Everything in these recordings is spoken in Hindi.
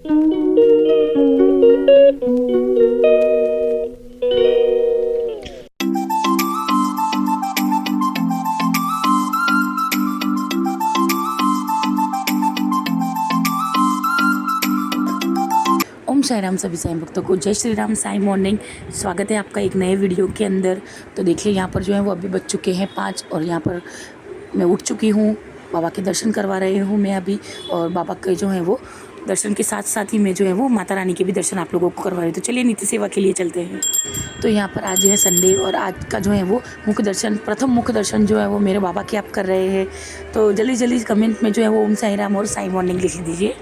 ओम साई राम सभी साईं भक्तों को जय श्री राम। साई मॉर्निंग, स्वागत है आपका एक नए वीडियो के अंदर। तो देखिए यहाँ पर जो है वो अभी बज चुके हैं 5 और यहाँ पर मैं उठ चुकी हूँ। बाबा के दर्शन करवा रही हूँ मैं अभी, और बाबा के जो है वो दर्शन के साथ साथ ही मैं जो है वो माता रानी के भी दर्शन आप लोगों को करवा रही हूँ। तो चलिए नित्य सेवा के लिए चलते हैं। तो यहाँ पर आज है संडे और आज का जो है वो मुख्य दर्शन, प्रथम मुख्य दर्शन जो है वो मेरे बाबा के आप कर रहे हैं। तो जल्दी जल्दी कमेंट में जो है वो ओम साई राम और साई मॉर्निंग लिख दीजिए।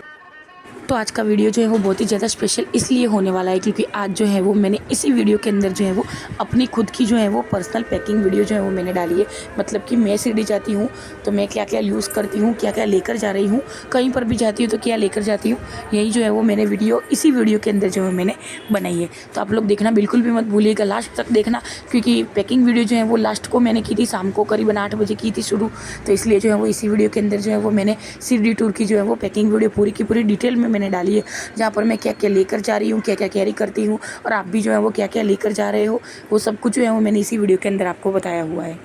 तो आज का वीडियो जो है वो बहुत ही ज़्यादा स्पेशल इसलिए होने वाला है क्योंकि आज जो है वो मैंने इसी वीडियो के अंदर जो है वो अपनी खुद की जो है वो पर्सनल पैकिंग वीडियो जो है वो मैंने डाली है। मतलब कि मैं शिरडी जाती हूँ तो मैं क्या क्या यूज़ करती हूँ, क्या क्या लेकर जा रही हूँ, कहीं पर भी जाती हूँ तो क्या लेकर जाती हूँ, यही जो है वो मैंने वीडियो इसी वीडियो के अंदर जो है मैंने बनाई है। तो आप लोग देखना बिल्कुल भी मत भूलिएगा, लास्ट तक देखना, क्योंकि पैकिंग वीडियो जो है वो लास्ट को मैंने की थी, शाम को करीबन 8 बजे की थी शुरू। तो इसलिए जो है वो इसी वीडियो के अंदर जो है वो मैंने शिरडी टूर की जो है वो पैकिंग वीडियो पूरी की पूरी डिटेल में मैंने डाली है, जहाँ पर मैं क्या क्या लेकर जा रही हूँ, क्या क्या कैरी करती हूँ, और आप भी जो है वो क्या क्या लेकर जा रहे हो, वो सब कुछ जो है वो मैंने इसी वीडियो के अंदर आपको बताया हुआ है।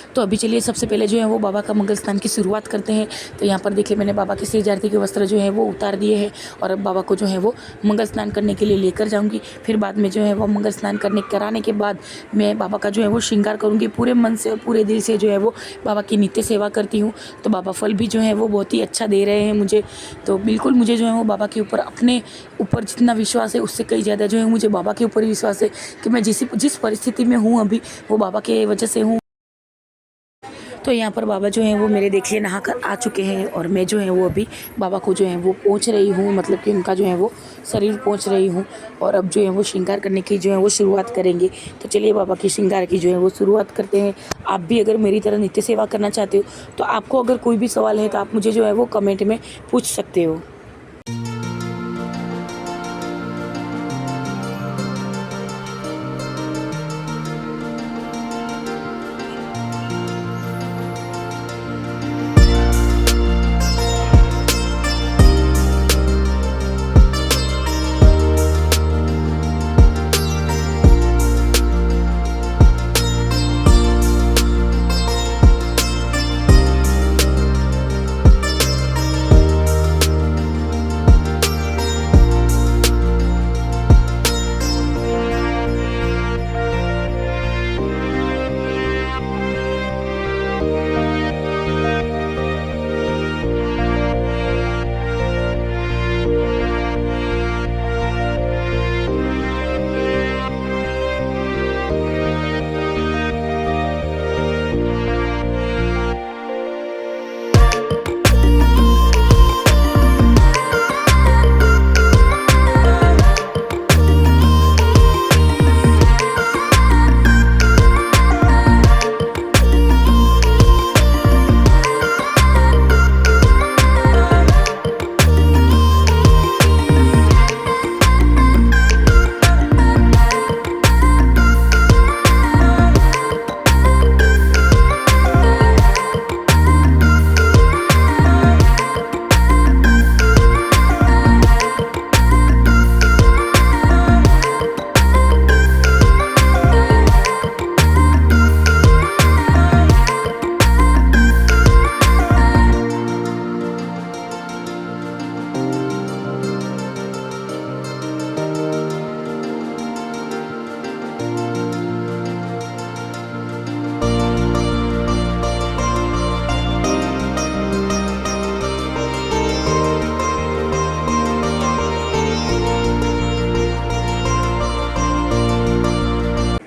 तो अभी चलिए सबसे पहले जो है वो बाबा का मंगल स्नान की शुरुआत करते हैं। तो यहाँ पर देखिए मैंने बाबा के सिर आरती के वस्त्र जो है वो उतार दिए हैं और अब बाबा को जो है वो मंगल स्नान करने के लिए लेकर जाऊँगी। फिर बाद में जो है वो मंगल स्नान कराने के बाद मैं बाबा का जो है वो श्रृंगार करूँगी। पूरे मन से और पूरे दिल से जो है वो बाबा की नित्य सेवा करती हूँ। तो बाबा फल भी जो है वो बहुत ही अच्छा दे रहे हैं मुझे। तो बिल्कुल मुझे जो है वो बाबा के ऊपर, अपने ऊपर जितना विश्वास है उससे कई ज़्यादा जो है मुझे बाबा के ऊपर विश्वास है कि मैं जिस परिस्थिति में हूँ अभी, वो बाबा के वजह से हूँ। तो यहाँ पर बाबा जो हैं वो मेरे देखिए नहा कर आ चुके हैं और मैं जो है वो अभी बाबा को जो है वो पहुँच रही हूँ, मतलब कि उनका जो है वो शरीर पहुँच रही हूँ। और अब जो है वो श्रृंगार करने की जो है वो शुरुआत करेंगे। तो चलिए बाबा की श्रृंगार की जो है वो शुरुआत करते हैं। आप भी अगर मेरी तरह नित्य सेवा करना चाहते हो तो आपको अगर कोई भी सवाल है तो आप मुझे जो है वो कमेंट में पूछ सकते हो।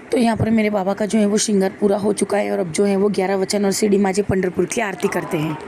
तो यहाँ पर मेरे बाबा का जो है वो श्रृंगार पूरा हो चुका है और अब जो है वो 11 वचन और शिरडी माँ जी पंढरपुर की आरती करते हैं।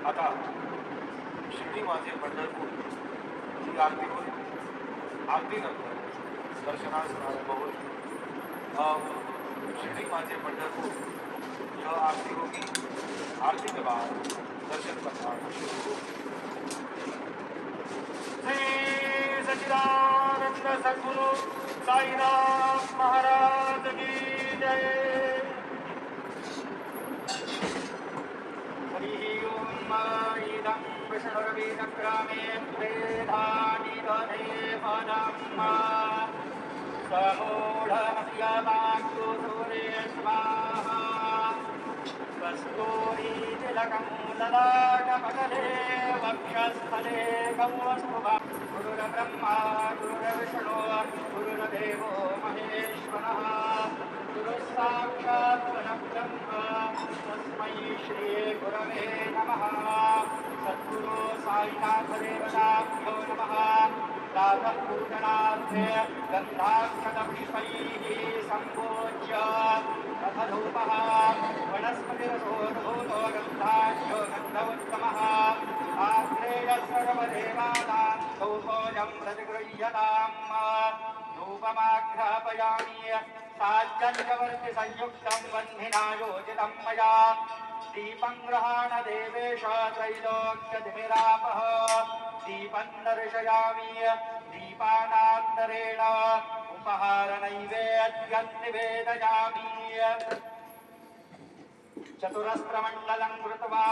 आता शिर्डी माझे पंढरपूर ही आरती होईल. आरतीनंतर दर्शनास प्रारंभ होईल. शिर्डी माझे पंढरपूर यह आरती होगी. आरती के बाद दर्शन करना शुरू होगी. श्री सच्चिदानंद सद्गुरु साईनाथ महाराज की जय. इदं विष्णुर्विचक्रामे प्रेधानि दधे पदम् समूढमस्य वाक्यो सूर्ये स्वाहा कस्तूरीतिलकं ललाटपटले वक्षस्थले कौस्तुभः. गुरुर्ब्रह्मा गुरुर्विष्णु गुरुर्देवो महेश्वरः गुरुस्साक्षात् परब्रह्म तस्मै श्री गुरवे नमः. सद्गुरु साईनाथ देवताभ्यो नमः. प्रातः पूजनार्थे गन्धाक्षतपुष्पैः सम्पूज्य अथ धूपः वनस्पतिरसोद्भूतो गन्धाढ्यो गन्धोत्तमः. आत्रेयः सर्वदेवानां धूपोऽयं प्रतिगृह्यताम्. धूपमाघ्रापयामि साज्जन्यवर्ति संयुक्तं वह्निना योजितं मया. दीपं गृहाण देवेश त्रैलोक्यतिमिरापः. दीपं दर्शयामि दीपानान्तरेण उपहारनैवेद्यं निवेदयामि. चतुरस्रमण्डलं कृत्वा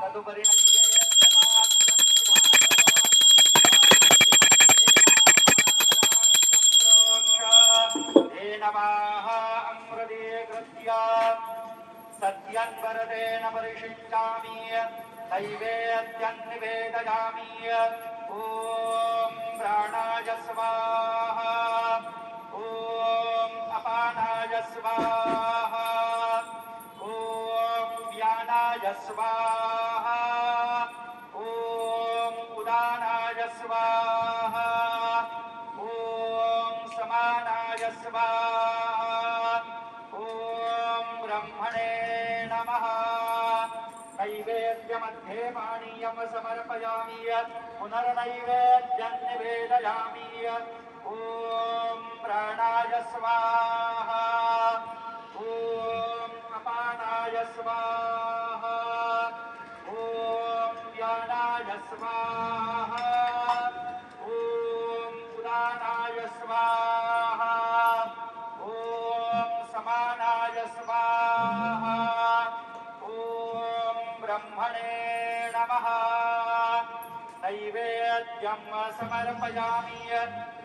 तदुपरि नमः अमृतीकृत्य सत्यन्वरतेन परिषिञ्चामि. नैवेद्यं निवेदयामि. ॐ प्राणाय स्वाहा. ॐ अपानाय स्वाहा. ॐ व्यानाय स्वाहा. ॐ उदानाय स्वाहा. ॐ समानाय स्वाहा. ॐ ब्रह्मणे नमः. नैवेद्यमध्ये पानीयं समर्पयामि. पुनर्नैवेद्यं निवेदयामि. ॐ प्राणाय स्वाहा. ॐ अपानाय स्वाहा. ॐ व्यानाय स्वाहा. ॐ उदानाय स्वाहा. ॐ समानाय स्वाहा. ॐ ब्रह्मणे नमः. नैवेद्यं समर्पयामि.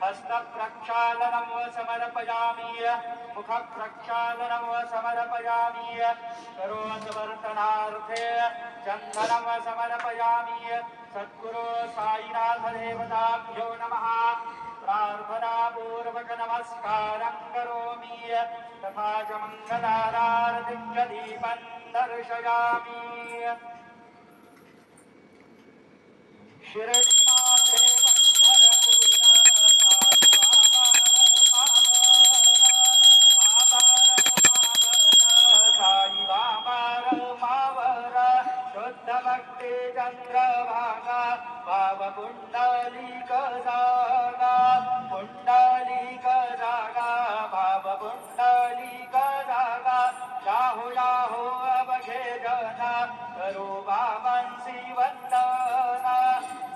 हस्तप्रक्षालनं समर्पयामि. मुखप्रक्षालनं समर्पयामि. करोद्वर्तनार्थे चन्दनं समर्पयामि. सद्गुरु साईनाथ देवताभ्यो नमः. प्रार्थनापूर्वक नमस्कारं करोमि. तथा च मङ्गलारारतिं दीपं दर्शयामि. शिरडी माझे साई बाबा मावर शुद्ध भक्ती चंद्रभागा भाव पुंडलिक जागा. पुंडलिक जागा भाव पुंडलिक जागा. याहो याहो अवघे जना करो बाबांसी वंदना.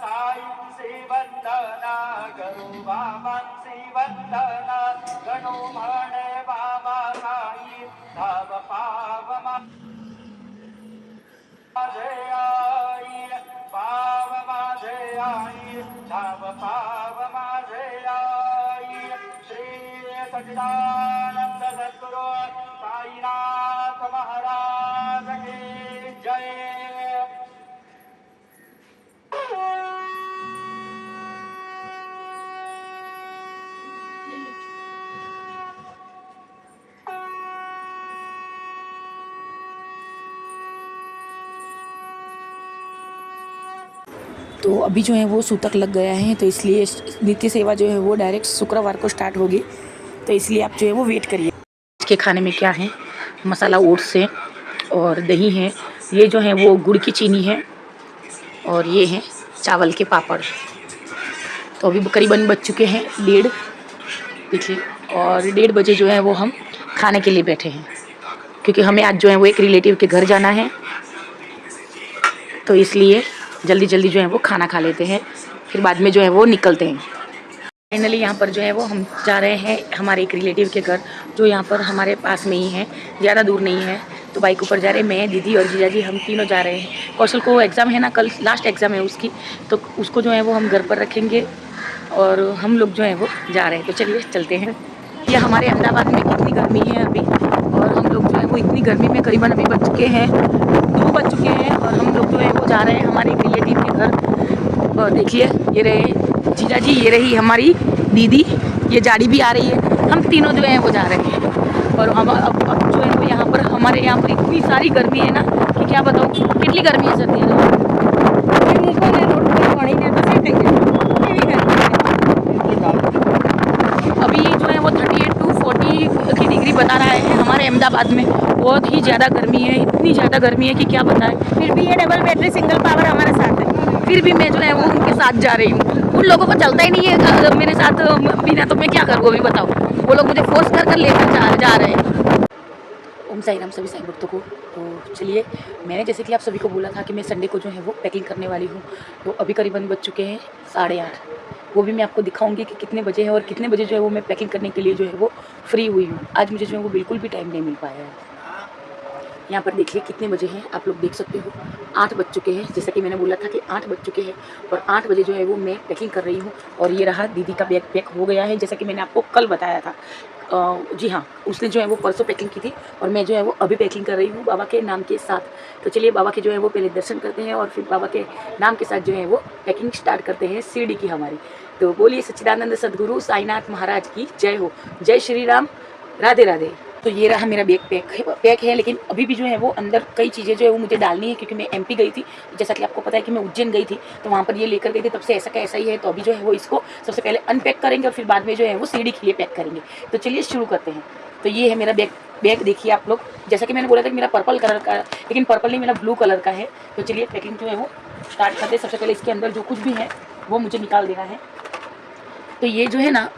साईंसी वंदना करो बाबांसी वंदना. गणो म्हणे बाबा साई धाव पाव माझे आई. सच्चिदानंद सद्गुरु साईनाथ महाराज की जय। तो अभी जो है वो सूतक लग गया है, तो इसलिए नित्य सेवा जो है वो डायरेक्ट शुक्रवार को स्टार्ट होगी, तो इसलिए आप जो है वो वेट करिए। इसके खाने में क्या है, मसाला ओट्स है और दही है, ये जो है वो गुड़ की चीनी है और ये है चावल के पापड़। तो अभी करीबन बज चुके हैं 1:30, देखिए, और 1:30 बजे जो है वो हम खाने के लिए बैठे हैं, क्योंकि हमें आज जो है वो एक रिलेटिव के घर जाना है, तो इसलिए जल्दी जल्दी जो है वो खाना खा लेते हैं, फिर बाद में जो है वो निकलते हैं। फाइनली यहाँ पर जो है वो हम जा रहे हैं हमारे एक रिलेटिव के घर, जो यहाँ पर हमारे पास में ही है, ज़्यादा दूर नहीं है। तो बाइक ऊपर जा रहे हैं, मैं, दीदी और जीजा जी, हम तीनों जा रहे हैं। कौशल को एग्ज़ाम है ना, कल लास्ट एग्ज़ाम है उसकी, तो उसको जो है वो हम घर पर रखेंगे और हम लोग जो है वो जा रहे हैं। तो चलिए चलते हैं। ये हमारे अहमदाबाद में कितनी गर्मी है अभी, और हम लोग जो है वो इतनी गर्मी में करीबन अभी बज चुके हैं 2 बज चुके हैं, और हम लोग जो है वो जा रहे हैं हमारे एक रिलेटिव के घर। और देखिए, ये रहे जीजा जी, ये रही हमारी दीदी, ये गाड़ी भी आ रही है, हम तीनों जो हैं वो जा रहे हैं। और हम अब जो है वो यहाँ पर हमारे यहाँ पर इतनी सारी गर्मी है ना कि क्या बताऊँ, कितनी गर्मी है सर्दी है। अभी जो है वो 38 to 40 की डिग्री बता रहा है हमारे अहमदाबाद में, बहुत ही ज़्यादा गर्मी है, इतनी ज़्यादा गर्मी है कि क्या बताएं। फिर भी ये डबल बैटरी सिंगल पावर हमारे साथ है, फिर भी मैं जो है वो उनके साथ जा रही हूँ। उन लोगों को चलता ही नहीं है मेरे साथ बिना, तो मैं क्या करूँ अभी बताओ। वो लोग मुझे फोर्स कर लेकर जा रहे हैं। ओम साई राम सभी साई भक्तों को। तो चलिए, मैंने जैसे कि आप सभी को बोला था कि मैं संडे को जो है वो पैकिंग करने वाली हूँ, तो अभी करीबन बज चुके हैं 8:30। वो भी मैं आपको दिखाऊंगी कि कितने बजे हैं और कितने बजे जो है वो मैं पैकिंग करने के लिए जो है वो फ्री हुई हूँ। आज मुझे जो है वो बिल्कुल भी टाइम नहीं मिल पाया है। यहाँ पर देखिए कितने बजे हैं, आप लोग देख सकते हो, 8 बज चुके हैं। जैसा कि मैंने बोला था कि 8 बज चुके हैं, और 8 बजे जो है वो मैं पैकिंग कर रही हूँ। और ये रहा दीदी का बैग पैक हो गया है, जैसा कि मैंने आपको कल बताया था। जी हाँ, उसने जो है वो परसों पैकिंग की थी, और मैं जो है वो अभी पैकिंग कर रही हूँ बाबा के नाम के साथ। तो चलिए बाबा के जो है वो पहले दर्शन करते हैं, और फिर बाबा के नाम के साथ जो है वो पैकिंग स्टार्ट करते हैं शिरडी की हमारी। तो बोलिए सच्चिदानंद सद्गुरु साईनाथ महाराज की जय हो। जय श्री राम, राधे राधे। तो ये रहा मेरा बैग पैक है, लेकिन अभी भी जो है वो अंदर कई चीज़ें जो है वो मुझे डालनी है, क्योंकि मैं एमपी गई थी। जैसा कि आपको पता है कि मैं उज्जैन गई थी, तो वहाँ पर ये लेकर गई थी, तब से ऐसा का ऐसा ही है। तो अभी जो है वो इसको सबसे पहले अनपैक करेंगे, और फिर बाद में जो है वो सीढ़ी के लिए पैक करेंगे। तो चलिए शुरू करते हैं। तो ये है मेरा बैग देखिए आप लोग। जैसा कि मैंने बोला था कि मेरा पर्पल कलर का, लेकिन पर्पल नहीं, मेरा ब्लू कलर का है। तो चलिए पैकिंग जो है वो स्टार्ट करते हैं। सबसे पहले इसके अंदर जो कुछ भी है वो मुझे निकाल देना है। तो ये जो है ना,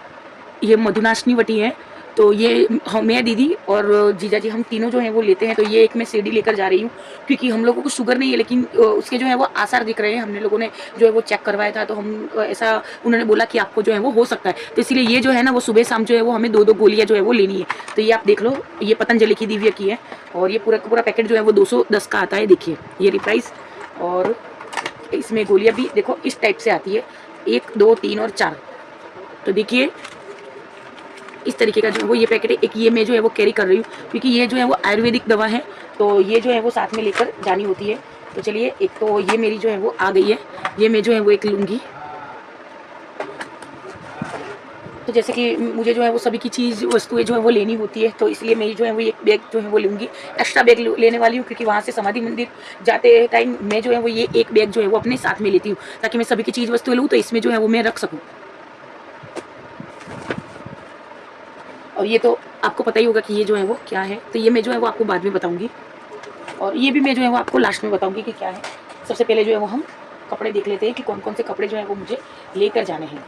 ये मधुनाशनी वटी है। तो ये मैं, दीदी और जीजा जी, हम तीनों जो हैं वो लेते हैं। तो ये एक मैं सीढ़ी लेकर जा रही हूँ, क्योंकि हम लोगों को शुगर नहीं है, लेकिन उसके जो है वो आसार दिख रहे हैं। हमने लोगों ने जो है वो चेक करवाया था, तो हम ऐसा उन्होंने बोला कि आपको जो है वो हो सकता है। तो इसलिए ये जो है ना वो सुबह शाम जो है वो हमें 2-2 गोलियाँ जो है वो लेनी है। तो ये आप देख लो, ये पतंजलि की दिव्य की है, और ये पूरा पैकेट जो है वो 210 का आता है। देखिए ये रिप्राइस, और इसमें गोलियाँ भी देखो इस टाइप से आती है, 1, 2, 3 और 4। तो देखिए इस तरीके का जो है वो ये पैकेट है। एक ये मैं जो है वो कैरी कर रही हूँ, क्योंकि ये जो है वो आयुर्वेदिक दवा है, तो ये जो है वो साथ में लेकर जानी होती है। तो चलिए, एक तो ये मेरी जो है वो आ गई है, ये मैं जो है वो एक लूँगी। तो जैसे कि मुझे जो है वो सभी की चीज़ वस्तुएं जो है वो लेनी होती है, तो इसलिए मैं जो है वो एक बैग जो है वो लूँगी। एक्स्ट्रा बैग लेने वाली हूँ, क्योंकि वहाँ से समाधि मंदिर जाते टाइम मैं जो है वो ये एक बैग जो है वो अपने साथ में लेती हूँ, ताकि मैं सभी की चीज़ वस्तुएं लूँ, तो इसमें जो है वो मैं रख सकूँ। और ये तो आपको पता ही होगा कि ये जो है वो क्या है, तो ये मैं जो है वो आपको बाद में बताऊंगी, और ये भी मैं जो है वो आपको लास्ट में बताऊंगी कि क्या है। सबसे पहले जो है वो हम कपड़े देख लेते हैं कि कौन कौन से कपड़े जो है वो मुझे लेकर जाने हैं।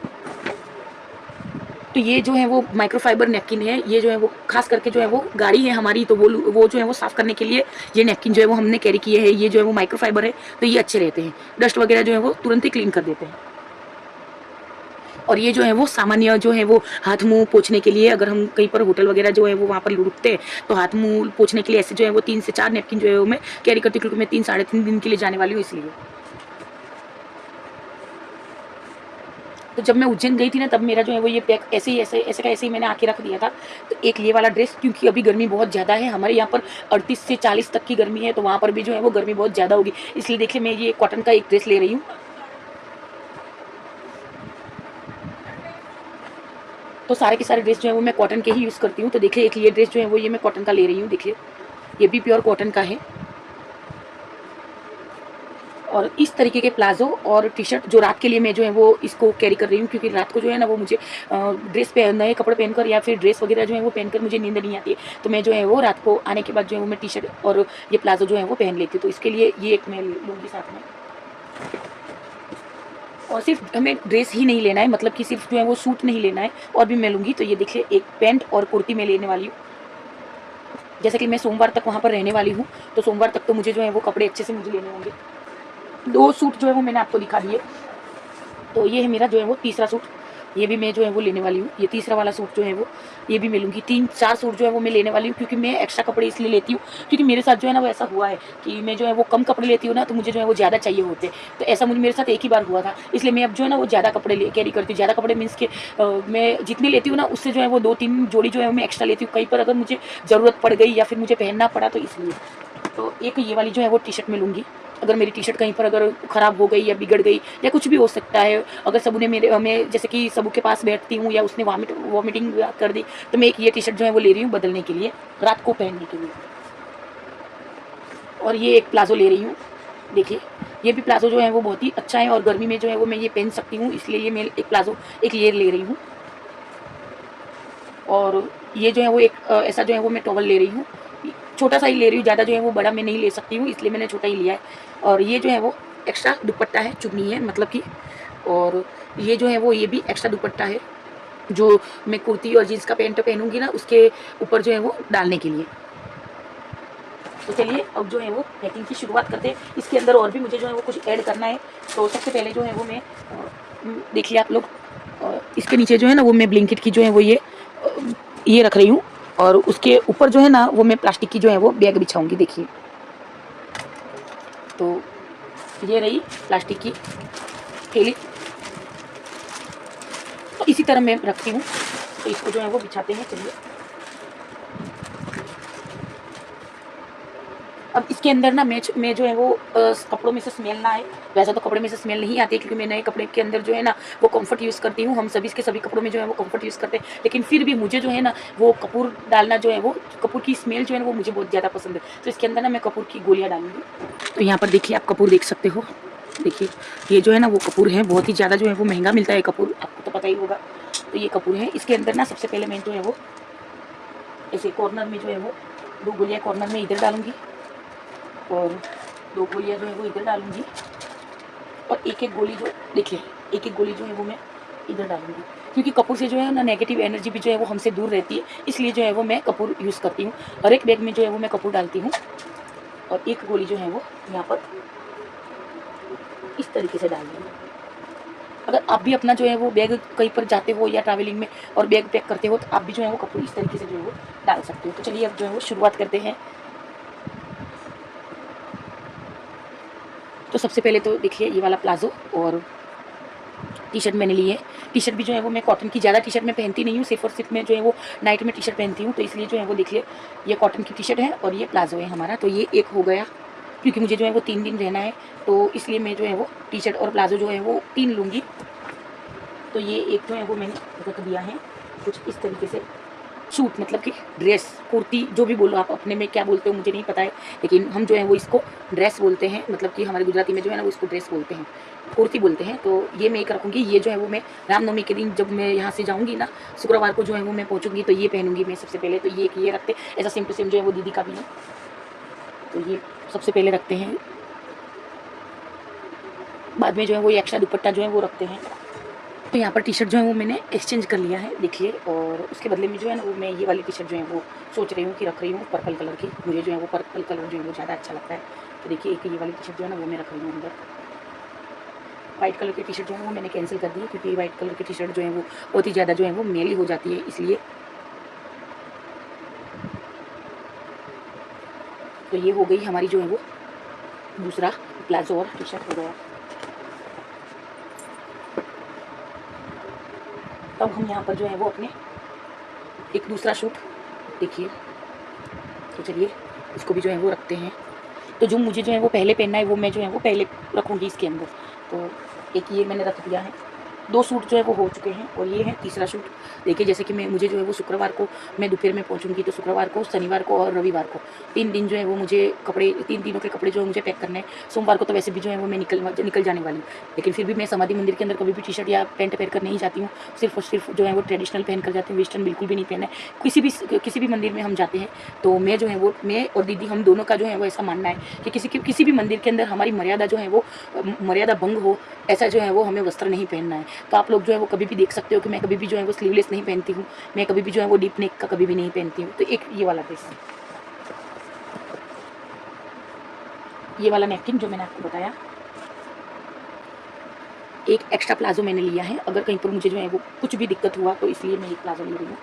तो ये जो है वो माइक्रोफाइबर नैपकिन है, ये जो है वो खास करके जो है वो गाड़ी है हमारी, तो वो जो है वो साफ़ करने के लिए ये नैपकिन जो है वो हमने कैरी किए हैं। ये जो है वो माइक्रोफाइबर है, तो ये अच्छे रहते हैं, डस्ट वगैरह जो है वो तुरंत ही क्लीन कर देते हैं। और ये जो है वो सामान्य जो है वो हाथ मुंह पोंछने के लिए, अगर हम कहीं पर होटल वगैरह जो है वो वहाँ पर रुकते हैं, तो हाथ मुंह पोंछने के लिए ऐसे जो है वो 3 से 4 नैपकिन जो है वो मैं कैरी करती हूँ, क्योंकि मैं 3-3.5 दिन के लिए जाने वाली हूँ, इसलिए। तो जब मैं उज्जैन गई थी ना, तब मेरा जो है वो ये पैक ऐसे ही ऐसे का ऐसे ही मैंने आके रख दिया था। तो एक ये वाला ड्रेस, क्योंकि अभी गर्मी बहुत ज़्यादा है, हमारे यहाँ पर 38 से 40 तक की गर्मी है, तो वहाँ पर भी जो है वो गर्मी बहुत ज़्यादा होगी, इसलिए देखिए मैं ये कॉटन का एक ड्रेस ले रही हूँ। तो सारे के सारे ड्रेस जो है वो मैं कॉटन के ही यूज़ करती हूँ। तो देखिए एक ये ड्रेस जो है वो ये मैं कॉटन का ले रही हूँ, देखिए ये भी प्योर कॉटन का है। और इस तरीके के प्लाज़ो और टी-शर्ट जो रात के लिए मैं जो है वो इसको कैरी कर रही हूँ, क्योंकि रात को जो है ना वो मुझे ड्रेस पे नए कपड़े पहनकर या फिर ड्रेस वगैरह जो है वो पहनकर मुझे नींद नहीं आती है। तो मैं जो है वो रात को आने के बाद जो है वो मैं टी-शर्ट और ये प्लाज़ो जो है वो पहन लेती हूँ। तो इसके लिए ये एक मैं लूँगी साथ में। और सिर्फ हमें ड्रेस ही नहीं लेना है, मतलब कि सिर्फ जो है वो सूट नहीं लेना है, और भी मैं लूँगी। तो ये देखिए एक पैंट और कुर्ती मैं लेने वाली हूँ। जैसे कि मैं सोमवार तक वहाँ पर रहने वाली हूँ, तो सोमवार तक तो मुझे जो है वो कपड़े अच्छे से मुझे लेने होंगे। 2 सूट जो है वो मैंने आपको दिखा दिए। तो ये है मेरा जो है वो तीसरा सूट, ये भी मैं जो है वो लेने वाली हूँ। ये तीसरा वाला सूट जो है वो ये भी मैं लूँगी। 3-4 सूट जो है वो मैं लेने वाली हूँ, क्योंकि मैं एक्स्ट्रा कपड़े इसलिए लेती हूँ, क्योंकि मेरे साथ जो है ना वो ऐसा हुआ है कि मैं जो है वो कम कपड़े लेती हूँ ना, तो मुझे जो है वो ज़्यादा चाहिए होते हैं। तो ऐसा मुझे मेरे साथ एक ही बार हुआ था, इसलिए मैं अब जो है ना वो ज़्यादा कपड़े कैरी करती हूँ। ज़्यादा कपड़े मीन्स के मैं जितने लेती हूँ ना, उससे जो है वो 2-3 जोड़ी जो है वो मैं एक्स्ट्रा लेती हूँ, कहीं पर अगर मुझे ज़रूरत पड़ गई या फिर मुझे पहनना पड़ा तो इसलिए। तो एक ये वाली जो है वो टी-शर्ट मैं लूँगी। अगर मेरी टी-शर्ट कहीं पर अगर ख़राब हो गई या बिगड़ गई या कुछ भी हो सकता है, अगर सबू ने मैं जैसे कि सबू के पास बैठती हूँ या उसने वॉमिटिंग कर दी, तो मैं एक ये टी-शर्ट जो है वो ले रही हूँ बदलने के लिए, रात को पहनने के लिए। और ये एक प्लाज़ो ले रही हूँ, देखिए ये भी प्लाज़ो जो है वो बहुत ही अच्छा है और गर्मी में जो है वो मैं ये पहन सकती हूँ, इसलिए ये मैं एक प्लाज़ो एक ये ले रही हूँ। और ये जो है वो एक ऐसा जो है वो मैं टॉवल ले रही हूँ, छोटा सा ही ले रही हूँ, ज़्यादा जो है वो बड़ा मैं नहीं ले सकती हूँ, इसलिए मैंने छोटा ही लिया है। और ये जो है वो एक्स्ट्रा दुपट्टा है, चुन्नी है मतलब कि। और ये जो है वो ये भी एक्स्ट्रा दुपट्टा है, जो मैं कुर्ती और जीन्स का पैंट पहनूँगी ना, उसके ऊपर जो है वो डालने के लिए। तो चलिए अब जो है वो पैकिंग की शुरुआत करते हैं। इसके अंदर और भी मुझे जो है वो कुछ ऐड करना है। तो सबसे पहले जो है वो मैं देखिए आप लोग, इसके नीचे जो है ना वो मैं ब्लिंकिट की जो है वो ये रख रही हूँ, और उसके ऊपर जो है ना वो मैं प्लास्टिक की जो है वो बैग बिछाऊँगी, देखिए। तो ये रही प्लास्टिक की थैली, तो इसी तरह मैं रखती हूँ। तो इसको जो है वो बिछाते हैं, चलिए। अब इसके अंदर ना मैं जो है वो कपड़ों में से स्मेल ना आए, वैसा तो कपड़े में से स्मेल नहीं आती है, क्योंकि मैं नए कपड़े के अंदर जो है ना वो कम्फर्ट यूज़ करती हूँ। हम सभी के सभी कपड़ों में जो है वो कम्फर्ट यूज़ करते हैं, लेकिन फिर भी मुझे जो है ना वो कपूर डालना जो है वो कपूर की स्मेल जो है ना वो मुझे बहुत ज़्यादा पसंद है। तो इसके अंदर ना मैं कपूर की गोलियाँ डालूँगी। तो यहाँ पर देखिए आप कपूर देख सकते हो, देखिए ये जो है ना वो कपूर है, बहुत ही ज़्यादा जो है वो महंगा मिलता है कपूर, आपको तो पता ही होगा। तो ये कपूर है, इसके अंदर ना सबसे पहले मैं जो है वो ऐसे कॉर्नर में जो है वो 2 गोलियाँ कॉर्नर में इधर डालूँगी, और 2 गोलियाँ जो है वो इधर डालूँगी, और एक-एक गोली जो देखिए एक-एक गोली जो है वो मैं इधर डालूँगी, क्योंकि कपूर से जो है ना नेगेटिव एनर्जी भी जो है वो हमसे दूर रहती है, इसलिए जो है वो मैं कपूर यूज़ करती हूँ। हर एक बैग में जो है वो मैं कपूर डालती हूँ, और एक गोली जो है वो यहाँ पर इस तरीके से डाल दूँगी। अगर आप भी अपना जो है वो बैग कहीं पर जाते हो या ट्रैवलिंग में और बैग पैक करते हो, तो आप भी जो है वो कपूर इस तरीके से जो है वो डाल सकते हो। तो चलिए अब जो है वो शुरुआत करते हैं। तो सबसे पहले तो देखिए ये वाला प्लाज़ो और टी-शर्ट मैंने ली है। टी-शर्ट भी जो है वो मैं कॉटन की, ज़्यादा टी-शर्ट मैं पहनती नहीं हूँ, सिर्फ़ और सिर्फ मैं जो है वो नाइट में टी-शर्ट पहनती हूँ, तो इसलिए जो है वो देखिए ये कॉटन की टी-शर्ट है और ये प्लाज़ो है हमारा। तो ये एक हो गया, क्योंकि मुझे जो है वो 3 दिन रहना है, तो इसलिए मैं जो है वो टी-शर्ट और प्लाज़ो जो है वो 3 लूँगी। तो ये एक जो है वो मैंने रख दिया है कुछ इस तरीके से। सूट मतलब कि ड्रेस, कुर्ती, जो भी बोलो आप, अपने में क्या बोलते हो मुझे नहीं पता है, लेकिन हम जो है वो इसको ड्रेस बोलते हैं, मतलब कि हमारे गुजराती में जो है ना वो इसको ड्रेस बोलते हैं, कुर्ती बोलते हैं। तो ये मैं एक रखूँगी। ये जो है वो मैं रामनवमी के दिन जब मैं यहाँ से जाऊँगी ना, शुक्रवार को जो है वो मैं पहुँचूँगी, तो ये पहनूँगी मैं सबसे पहले। तो ये रखते, ऐसा सेम टू सेम जो है वो दीदी का भी है, तो ये सबसे पहले रखते हैं। बाद में जो है वो एक्स्ट्रा दुपट्टा जो है वो रखते हैं। तो यहाँ पर टी-शर्ट जो है वो मैंने एक्सचेंज कर लिया है, देखिए। और उसके बदले में जो है ना वो मैं ये वाली टी-शर्ट जो है वो सोच रही हूँ कि रख रही हूँ पर्पल कलर की। मुझे जो है वो पर्पल कलर जो है वो ज़्यादा अच्छा लगता है। तो देखिए एक ये वाली टी-शर्ट जो है ना वो मैं रख रही हूँ अंदर। वाइट कलर की टी-शर्ट जो है वो मैंने कैंसिल कर दी है, क्योंकि वाइट कलर की टी-शर्ट जो है वो बहुत ही ज़्यादा जो है वो मैली हो जाती है, इसलिए। तो ये हो गई हमारी जो है वो दूसरा प्लाजो और टी-शर्ट हो गया। तब हम यहाँ पर जो है वो अपने एक दूसरा शूट देखिए। तो चलिए इसको भी जो है वो रखते हैं। तो जो मुझे जो है वो पहले पहनना है वो मैं जो है वो पहले रखूँगी इसके अंदर। तो एक ये मैंने रख दिया है, 2 सूट जो है वो हो चुके हैं और ये है तीसरा शूट। देखिए जैसे कि मुझे जो है वो शुक्रवार को मैं दोपहर में पहुँचूँगी, तो शुक्रवार को, शनिवार को और रविवार को 3 दिन जो है वो मुझे कपड़े, 3 दिनों के कपड़े जो है मुझे पैक करने हैं। सोमवार को तो वैसे भी जो है वो मैं निकल जाने वाली हूँ, लेकिन फिर भी मैं समाधि मंदिर के अंदर कभी भी टी-शर्ट या पैंट पहन कर नहीं जाती हूँ। सिर्फ़ और सिर्फ जो है वो ट्रेडिशनल पहन कर जाती हूँ, वेस्टर्न बिल्कुल भी नहीं पहनना है। किसी भी मंदिर में हम जाते हैं तो मैं जो है वो, मैं और दीदी हम दोनों का जो है वो ऐसा मानना है कि किसी भी मंदिर के अंदर हमारी मर्यादा जो है वो मर्यादा भंग हो, ऐसा जो है वो हमें वस्त्र नहीं पहनना है। तो आप लोग जो है वो कभी भी देख सकते हो कि मैं कभी भी जो है वो स्लीवलेस नहीं पहनती हूँ, मैं कभी भी जो है वो डीप नेक का कभी भी नहीं पहनती हूँ। तो एक ये वाला ड्रेस, ये वाला नैपकिन जो मैंने आपको बताया, एक एक्स्ट्रा प्लाजो मैंने लिया है, अगर कहीं पर मुझे जो है वो कुछ भी दिक्कत हुआ तो इसलिए मैं एक प्लाजो ले रही हूँ।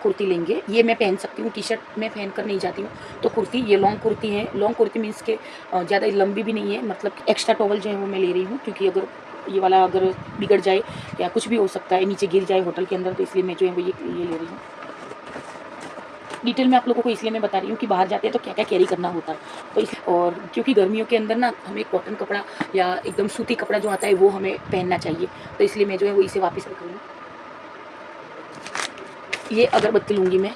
कुर्ती लेंगे, ये मैं पहन सकती हूँ, टी-शर्ट मैं पहन कर नहीं जाती हूँ, तो कुर्ती, ये लॉन्ग कुर्ती है। लॉन्ग कुर्ती मीन्स के ज़्यादा लंबी भी नहीं है, मतलब एक्स्ट्रा टॉवल जो है वो मैं ले रही हूँ, क्योंकि अगर ये वाला अगर बिगड़ जाए या कुछ भी हो सकता है, नीचे गिर जाए होटल के अंदर, तो इसलिए मैं जो है वो ये ले रही हूँ। डिटेल में आप लोगों को इसलिए मैं बता रही हूँ कि बाहर जाते हैं तो क्या-क्या कैरी करना होता है। तो इस, और क्योंकि गर्मियों के अंदर ना हमें कॉटन कपड़ा या एकदम सूती कपड़ा जो आता है वो हमें पहनना चाहिए, तो इसलिए मैं जो है वो इसे वापस रख रही हूँ। ये अगरबत्ती लूँगी मैं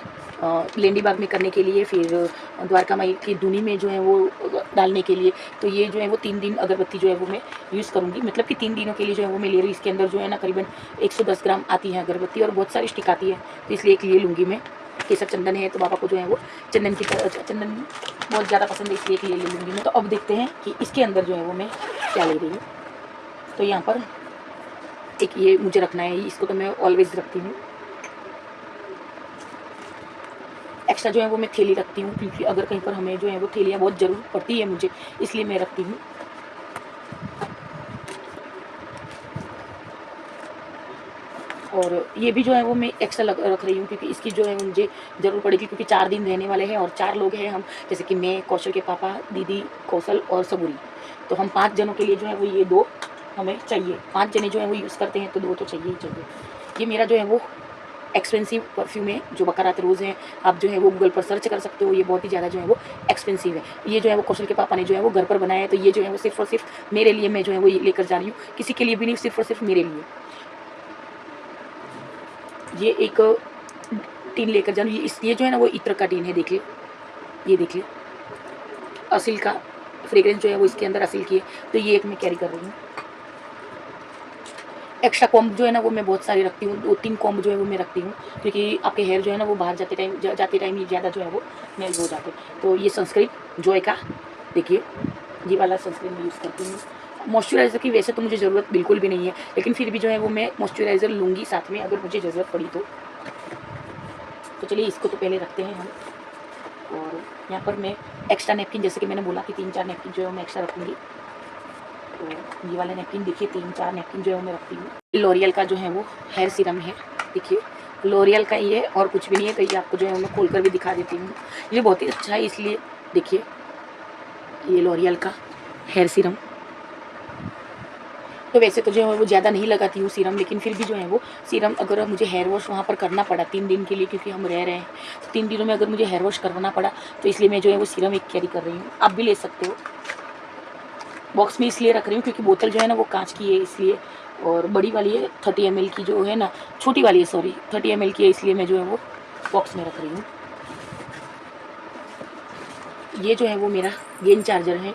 लेंडी बाग में करने के लिए, फिर द्वारका माई की धुनी में जो है वो डालने के लिए। तो ये जो है वो 3 दिन अगरबत्ती जो है वो मैं यूज़ करूँगी, मतलब कि 3 दिनों के लिए जो है वो मैं ले रही हूँ। इसके अंदर जो है ना करीबन 110 ग्राम आती है अगरबत्ती और बहुत सारी स्टिक आती है, तो इसलिए एक ये लूँगी मैं। केसर चंदन है तो पापा को जो है वो चंदन बहुत ज़्यादा पसंद है, इसलिए एक ये ले लूँगी मैं। तो अब देखते हैं कि इसके अंदर जो है वो मैं क्या ले रही हूँ। तो यहाँ पर एक ये मुझे रखना है, इसको तो मैं ऑलवेज़ रखती हूँ। एक्स्ट्रा जो है वो मैं थैली रखती हूँ, क्योंकि अगर कहीं पर हमें जो है वो थैलियाँ बहुत ज़रूर पड़ती है मुझे, इसलिए मैं रखती हूँ। और ये भी जो है वो मैं एक्स्ट्रा रख रही हूँ, क्योंकि इसकी जो है मुझे ज़रूर पड़ेगी, क्योंकि 4 दिन रहने वाले हैं और 4 लोग हैं हम, जैसे कि मैं, कौशल के पापा, दीदी, कौशल और सबूरी। तो हम 5 जनों के लिए जो है वो ये 2 हमें चाहिए। 5 जने जो है वो यूज़ करते हैं, तो 2 तो चाहिए ही चाहिए। ये मेरा जो है वो एक्सपेंसिव परफ्यूम है, जो बकरात रोज़ है। आप जो है वो गूगल पर सर्च कर सकते हो, ये बहुत ही ज़्यादा जो है वो एक्सपेंसिव है। ये जो है वो कौशल के पापा ने जो है वो घर पर बनाया है, तो ये जो है वो सिर्फ़ और सिर्फ मेरे लिए मैं जो है वो ये लेकर जा रही हूँ, किसी के लिए भी नहीं, सिर्फ़ और सिर्फ मेरे लिए। ये एक टीन लेकर जा रही हूँ, ये जो है ना वो इत्र का टीन है, देखिए, ये देखिए, असील का फ्रेग्रेंस जो है वो इसके अंदर असील की है, तो ये एक मैं कैरी कर रही हूँ। एक्स्ट्रा कॉम्ब जो है ना वो मैं बहुत सारी रखती हूँ, 2-3 कॉम्ब जो है वो मैं रखती हूँ, क्योंकि आपके हेयर जो है ना वो बाहर जाते टाइम ये ज़्यादा जो है वो मेल्ट हो जाते हैं। तो ये सनस्क्रीन जॉय का, देखिए, ये वाला सनस्क्रीन मैं यूज़ करती हूँ। मॉइस्चराइज़र की वैसे तो मुझे ज़रूरत बिल्कुल भी नहीं है, लेकिन फिर भी जो है वो मैं मॉइस्चराइज़र लूँगी साथ में, अगर मुझे ज़रूरत पड़ी तो। तो चलिए इसको तो पहले रखते हैं हम। और यहाँ पर मैं एक्स्ट्रा नैपकिन, जैसे कि मैंने बोला कि 3-4 नैपकिन जो है मैं एक्स्ट्रा रखूँगी। तो ये वाला नैपकिन देखिए, 3-4 नैपकिन जो है मैं रखती हूँ। लॉरियल का जो है वो हेयर सीरम है, देखिए, लॉरियल का ये है और कुछ भी नहीं है। तो ये आपको जो है मैं खोल कर भी दिखा देती हूँ, ये बहुत ही अच्छा है, इसलिए देखिए, ये लॉरियल का हेयर सीरम। तो वैसे तो जो है वो ज़्यादा नहीं लगाती हूँ सीरम, लेकिन फिर भी जो है वो सीरम, अगर मुझे हेयर वॉश वहाँ पर करना पड़ा 3 दिन के लिए, क्योंकि हम रह रहे हैं, तो 3 दिनों में अगर मुझे हेयर वॉश करवाना पड़ा, तो इसलिए मैं जो है वो सीरम एक कैरी कर रही हूँ। आप भी ले सकते हो। बॉक्स में इसलिए रख रही हूँ क्योंकि बोतल जो है ना वो कांच की है, इसलिए, और बड़ी वाली है 30 ml की, जो है ना छोटी वाली है, सॉरी 30 ml की है, इसलिए मैं जो है वो बॉक्स में रख रही हूँ। ये जो है वो मेरा गेन चार्जर है,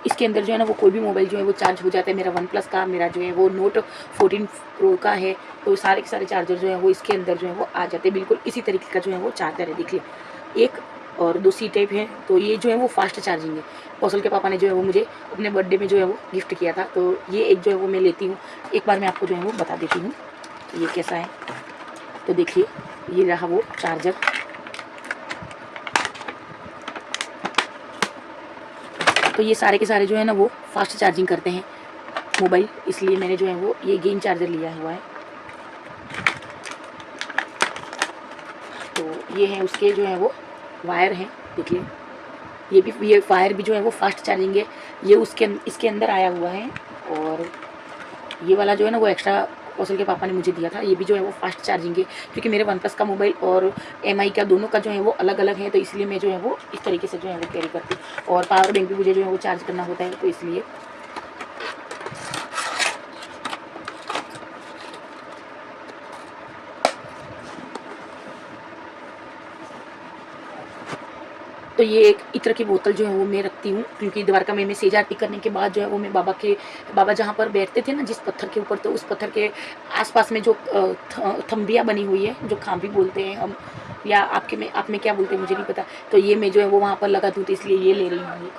इसके अंदर जो है ना वो कोई भी मोबाइल जो है वो चार्ज हो जाता है। मेरा वन प्लस का, मेरा जो है वो नोट 14 प्रो का है, तो सारे के सारे चार्जर जो है वो इसके अंदर जो है वो आ जाते हैं। बिल्कुल इसी तरीके का जो है वो चार्जर है, देखिए, एक और 2 सी टाइप है। तो ये जो है वो फास्ट चार्जिंग है। कौशल के पापा ने जो है वो मुझे अपने बर्थडे में जो है वो गिफ्ट किया था, तो ये एक जो है वो मैं लेती हूँ। एक बार मैं आपको जो है वो बता देती हूँ ये कैसा है। तो देखिए, ये रहा वो चार्जर। तो ये सारे के सारे जो है ना वो फास्ट चार्जिंग करते हैं मोबाइल, इसलिए मैंने जो है वो ये गेन चार्जर लिया हुआ है। तो ये है उसके जो है वो वायर हैं, देखिए, ये वायर भी जो है वो फास्ट चार्जिंग है, ये इसके अंदर आया हुआ है। और ये वाला जो है ना वो एक्स्ट्रा कौशल के पापा ने मुझे दिया था। ये भी जो है वो फास्ट चार्जिंग है, क्योंकि मेरे वन प्लस का मोबाइल और MI का दोनों का जो है वो अलग अलग है, तो इसलिए मैं जो है वो इस तरीके से जो है वो कैरी करती हूँ। और पावर बैंक भी मुझे जो है वो चार्ज करना होता है, तो इसलिए तो ये एक इत्र की बोतल जो है वो मैं रखती हूँ, क्योंकि द्वारका में सेज आरती करने के बाद जो है वो मैं बाबा जहाँ पर बैठते थे ना, जिस पत्थर के ऊपर, तो उस पत्थर के आसपास में जो थम्बिया बनी हुई है, जो खांभी बोलते हैं हम, या आप में क्या बोलते हैं मुझे नहीं पता, तो ये मैं जो है वो वहाँ पर लगा दूँ, तो इसलिए ये ले रही हूँ।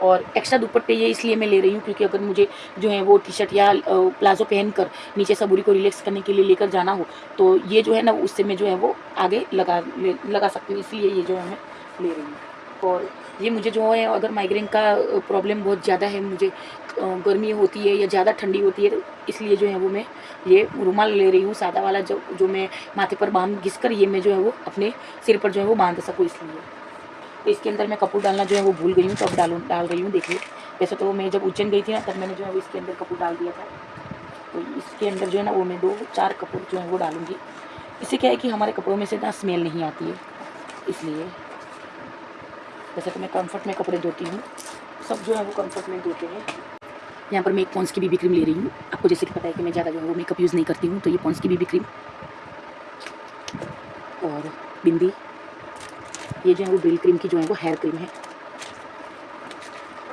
और एक्स्ट्रा दुपट्टे ये इसलिए मैं ले रही हूँ, क्योंकि अगर मुझे जो है वो टी-शर्ट या प्लाज़ो पहनकर नीचे सबूरी को रिलैक्स करने के लिए लेकर जाना हो, तो ये जो है ना, उससे मैं जो है वो आगे लगा सकती हूँ, इसलिए ये जो है मैं ले रही हूँ। और ये मुझे जो है, अगर माइग्रेन का प्रॉब्लम बहुत ज़्यादा है, मुझे गर्मी होती है या ज़्यादा ठंडी होती है, तो इसलिए जो है वो मैं ये रुमाल ले रही हूँ, सादा वाला, जो मैं माथे पर बाम घिस कर ये मैं जो है वो अपने सिर पर जो है वो बांध सकूँ, इसलिए। तो इसके अंदर मैं कपूर डालना जो है वो भूल गई हूँ, तो अब डाल रही हूँ, देखिए। वैसे तो मैं जब उज्जैन गई थी ना, तब मैंने जो है वो इसके अंदर कपूर डाल दिया था, तो इसके अंदर जो है ना वो मैं 2-4 कपूर जो है वो डालूँगी। इससे क्या है कि हमारे कपड़ों में से ना स्मेल नहीं आती है, इसलिए। वैसे तो मैं कम्फर्ट में कपड़े धोती हूँ, सब जो है वो कम्फर्ट में धोते हैं। यहाँ पर मैं एक पॉन्ड्स की BB क्रीम ले रही हूँ। आपको जैसे कि पता है कि मैं ज़्यादा जो है वो मेकअप यूज़ नहीं करती हूँ, तो ये पॉन्ड्स की BB क्रीम और बिंदी, ये जो है वो ब्रिल क्रीम की जो है वो हेयर क्रीम है,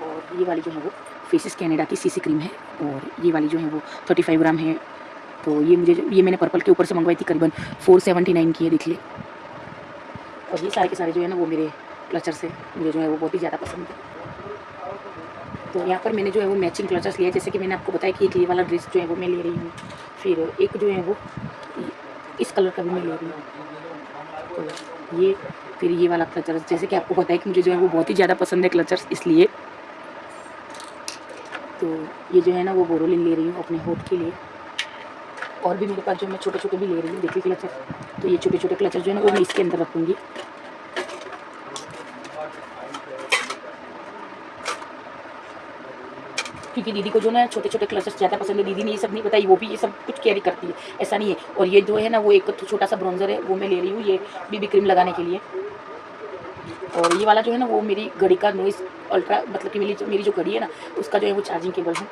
और ये वाली जो है वो फेसिस कैनेडा की CC क्रीम है, और ये वाली जो है वो 35 ग्राम है। तो ये मैंने पर्पल के ऊपर से मंगवाई थी, करीबन 479 की है, देखिए। और ये सारे के सारे जो है ना वो मेरे क्लचर्स है, मुझे जो है वो बहुत ही ज़्यादा पसंद है। तो यहाँ पर मैंने जो है वो मैचिंग क्लचर्स लिया, जैसे कि मैंने आपको बताया कि एक ये वाला ड्रेस जो है वो मैं ले रही हूँ, फिर एक जो है वो इस कलर का भी मैं ले रही हूँ, तो ये, फिर ये वाला क्लचर्स, जैसे कि आपको पता है कि मुझे जो है वो बहुत ही ज़्यादा पसंद है क्लचर्स, इसलिए। तो ये जो है ना वो बोरोलिन ले रही हूँ अपने होठ के लिए, और भी मेरे पास जो मैं छोटे छोटे भी ले रही हूँ, देखिए क्लचर। तो ये छोटे छोटे क्लचर जो है ना वो मैं इसके अंदर रखूँगी, क्योंकि दीदी को जो ना छोटे छोटे क्लचर्स ज़्यादा पसंद है। दीदी ने ये सब नहीं बताई, वो भी ये सब कुछ कैरी करती है, ऐसा नहीं है। और ये जो है ना वो एक छोटा सा ब्राउज़र है, वो मैं ले रही हूँ, ये BB क्रीम लगाने के लिए। और ये वाला जो है ना वो मेरी घड़ी का नॉइज़ अल्ट्रा, मतलब कि मेरी जो घड़ी है ना, उसका जो है वो चार्जिंग केबल है।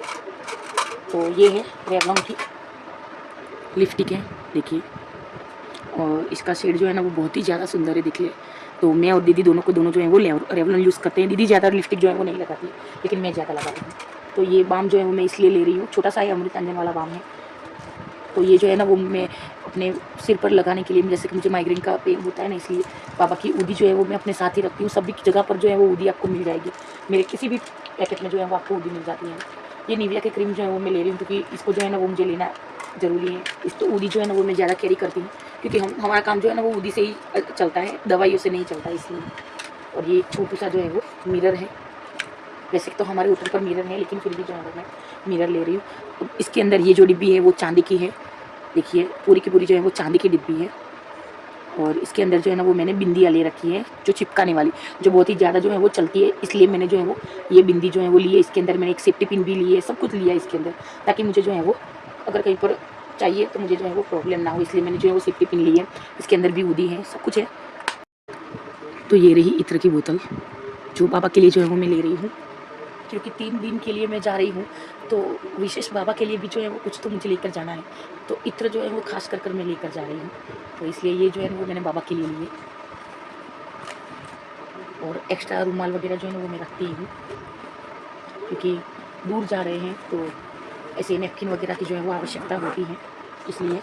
तो ये है रेवलॉन की लिपस्टिक है, देखिए, और इसका शेड जो है ना वो बहुत ही ज़्यादा सुंदर है, देखिए। तो मैं और दीदी दोनों जो है वो रेवलॉन यूज़ करते हैं। दीदी ज़्यादा लिपस्टिक जो है वो नहीं लगाती, लेकिन मैं ज़्यादा लगाती हूँ। तो ये बाम जो है वो मैं इसलिए ले रही हूँ, छोटा सा है, अमृतांजन वाला बाम है। तो ये जो है ना वो मैं अपने सिर पर लगाने के लिए, जैसे कि मुझे माइग्रेन का पेन होता है ना, इसलिए बाबा की ऊदी जो है वो मैं अपने साथ ही रखती हूँ। सभी जगह पर जो है वो ऊदी आपको मिल जाएगी, मेरे किसी भी पैकेट में जो है वो आपको ऊदी मिल जाती है। ये निविया की क्रीम जो है वो मैं ले रही हूँ, क्योंकि इसको जो है ना वो मुझे लेना ज़रूरी है। इस तो ऊदी जो है ना वो मैं ज़्यादा कैरी करती हूँ, क्योंकि हमारा काम जो है ना वो ऊदी से ही चलता है, दवाइयों से नहीं चलता, इसलिए। और ये छोटू सा जो है वो मिरर है, वैसे तो हमारे होटल पर मिरर है, लेकिन फिर भी जो है मैं मिरर ले रही हूँ। इसके अंदर ये जो डिब्बी है वो चांदी की है, देखिए, पूरी की पूरी जो है वो चांदी की डिब्बी है। और इसके अंदर जो है ना वो मैंने बिंदियाँ ले रखी है, जो चिपकाने वाली, जो बहुत ही ज़्यादा जो है वो चलती है, इसलिए मैंने जो है वो ये बिंदी जो है वो ली है। इसके अंदर मैंने एक सेफ्टी पिन भी ली है, सब कुछ लिया है इसके अंदर, ताकि मुझे जो है वो अगर कहीं पर चाहिए तो मुझे जो है वो प्रॉब्लम ना हो, इसलिए मैंने जो है वो सेफ्टी पिन ली है। इसके अंदर भी ऊदी है, सब कुछ है। तो ये रही इत्र की बोतल, जो बाबा के लिए जो है वो मैं ले रही हूँ, क्योंकि 3 दिन के लिए मैं जा रही हूँ, तो विशेष बाबा के लिए भी जो है वो कुछ तो मुझे लेकर जाना है। तो इत्र जो है वो खास कर मैं लेकर जा रही हूँ, तो इसलिए ये जो है वो मैंने बाबा के लिए लिए। और एक्स्ट्रा रुमाल वगैरह जो है ना वो मैं रखती हूँ, क्योंकि दूर जा रहे हैं, तो ऐसे नैपकिन वगैरह की जो है वो आवश्यकता होती है, इसलिए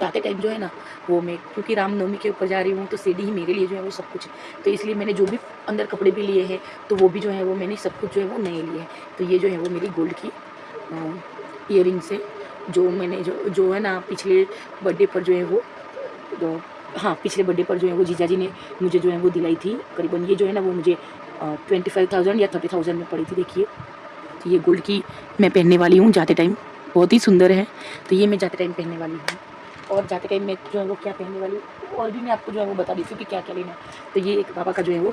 आते टाइम जो है ना वो मैं, क्योंकि रामनवमी के ऊपर जा रही हूँ, तो सीढ़ी ही मेरे लिए जो है वो सब कुछ, तो इसलिए मैंने जो भी अंदर कपड़े भी लिए हैं, तो वो भी जो है वो मैंने सब कुछ जो है वो नए लिए हैं। तो ये जो है वो मेरी गोल्ड की ईयरिंग्स है, जो मैंने जो है ना पिछले बर्थडे पर जो है वो, तो हाँ, पिछले बर्थडे पर जो है वो जीजा जी ने मुझे जो है वो दिलाई थी। करीबन ये जो है ना वो मुझे 25,000 या 30,000 में पड़ी थी, देखिए। तो ये गोल्ड की मैं पहनने वाली हूँ जाते टाइम, बहुत ही सुंदर है, तो ये मैं जाते टाइम पहनने वाली हूँ। और जाते टाइम मैं जो है वो क्या पहनने वाली हूँ और भी मैं आपको जो है वो बता देती हूँ कि क्या क्या लेना है। तो ये एक बाबा का जो है वो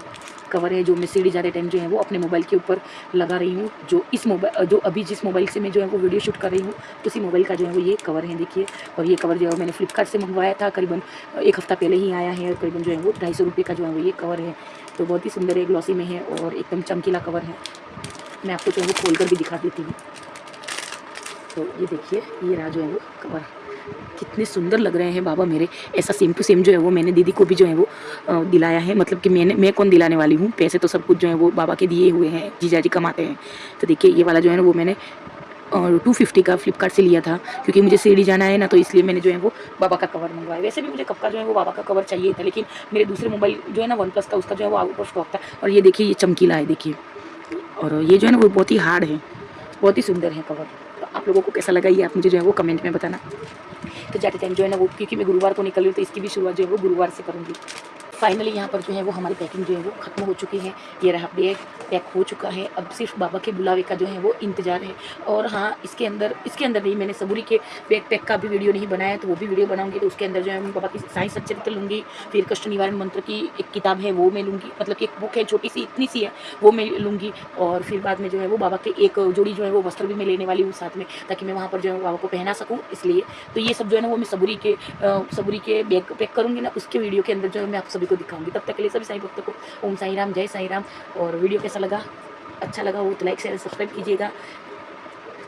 कवर है जो मैं सीढ़ी जाते टाइम जो है वो अपने मोबाइल के ऊपर लगा रही हूँ। जो अभी जिस मोबाइल से मैं जो है वो वीडियो शूट कर रही हूँ उसी मोबाइल का जो है वो ये कवर है, देखिए। और ये कवर जो है मैंने फ्लिपकार्ट से मंगवाया था, करीबन 1 हफ़्ता पहले ही आया है और करीबन जो है वो 250 रुपये का जो है वो ये कवर है। तो बहुत ही सुंदर है, ग्लॉसी में है और एकदम चमकीला कवर है। मैं आपको जो है वो खोल कर भी दिखा देती हूँ। तो ये देखिए, ये रहा जो है वो कवर। कितने सुंदर लग रहे हैं बाबा मेरे। ऐसा सेम टू सेम जो है वो मैंने दीदी को भी जो है वो दिलाया है। मतलब कि मैं कौन दिलाने वाली हूँ, पैसे तो सब कुछ जो है वो बाबा के दिए हुए हैं, जीजा जी कमाते हैं। तो देखिए ये वाला जो है ना वो मैंने 250 का फ्लिपकार्ट से लिया था, क्योंकि मुझे सीढ़ी जाना है ना, तो इसलिए मैंने जो है वो बाबा का कवर मंगवाया। वैसे भी मुझे कब का जो है वो बाबा का कवर चाहिए था, लेकिन मेरे दूसरे मोबाइल जो है ना वन प्लस का, उसका जो है वो आउट ऑफ स्टॉक था। और ये देखिए ये चमकीला है, देखिए। और ये जो है ना वो बहुत ही हार्ड है, बहुत ही सुंदर है कवर। तो आप लोगों को कैसा लगा ये आप मुझे जो है वो कमेंट में बताना। तो जाते टाइम जो है ना वो, क्योंकि मैं गुरुवार को निकल रही हूँ तो इसकी भी शुरुआत जो है वो गुरुवार से करूँगी। फाइनली यहाँ पर जो है वो हमारी पैकिंग जो है वो ख़त्म हो चुकी है। ये रहा बैग, पैक हो चुका है। अब सिर्फ बाबा के बुलावे का जो है वो इंतज़ार है। और हाँ, इसके अंदर नहीं, मैंने सबूरी के बैग पैक का भी वीडियो नहीं बनाया, तो वो भी वीडियो बनाऊंगी। तो उसके अंदर जो है मैं बाबा की साईं सच्चरित्र लूँगी, फिर कष्ट निवारण मंत्र की एक किताब है वो मैं लूँगी, मतलब कि एक बुक है छोटी सी, इतनी सी है, वो मैं लूँगी। और फिर बाद में जो है वो बाबा के एक जोड़ी जो है वो वस्त्र भी मैं लेने वाली हूँ साथ में, ताकि मैं वहाँ पर जो है बाबा को पहना सकूँ, इसलिए। तो ये सब जो है ना वो मैं सबूरी के बैग पैक करूँगी ना, उसके वीडियो के अंदर जो है मैं आप सभी को दिखाऊंगी। तब तक के लिए सभी साईं भक्तों को ओम साईं राम, जय साईं राम। और वीडियो कैसा लगा, अच्छा लगा हो तो लाइक शेयर सब्सक्राइब कीजिएगा।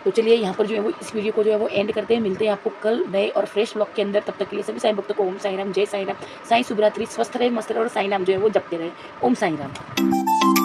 तो चलिए यहाँ पर जो है वो इस वीडियो को जो है वो एंड करते हैं। मिलते हैं आपको कल नए और फ्रेश ब्लॉग के अंदर। तब तक के लिए सभी साईं भक्तों को ओम साईं राम, जय साईं राम। साईं शुभरात्रि, स्वस्थ रहे, मस्त रहे और साईं नाम जो है वो जपते रहे। ओम साईं राम।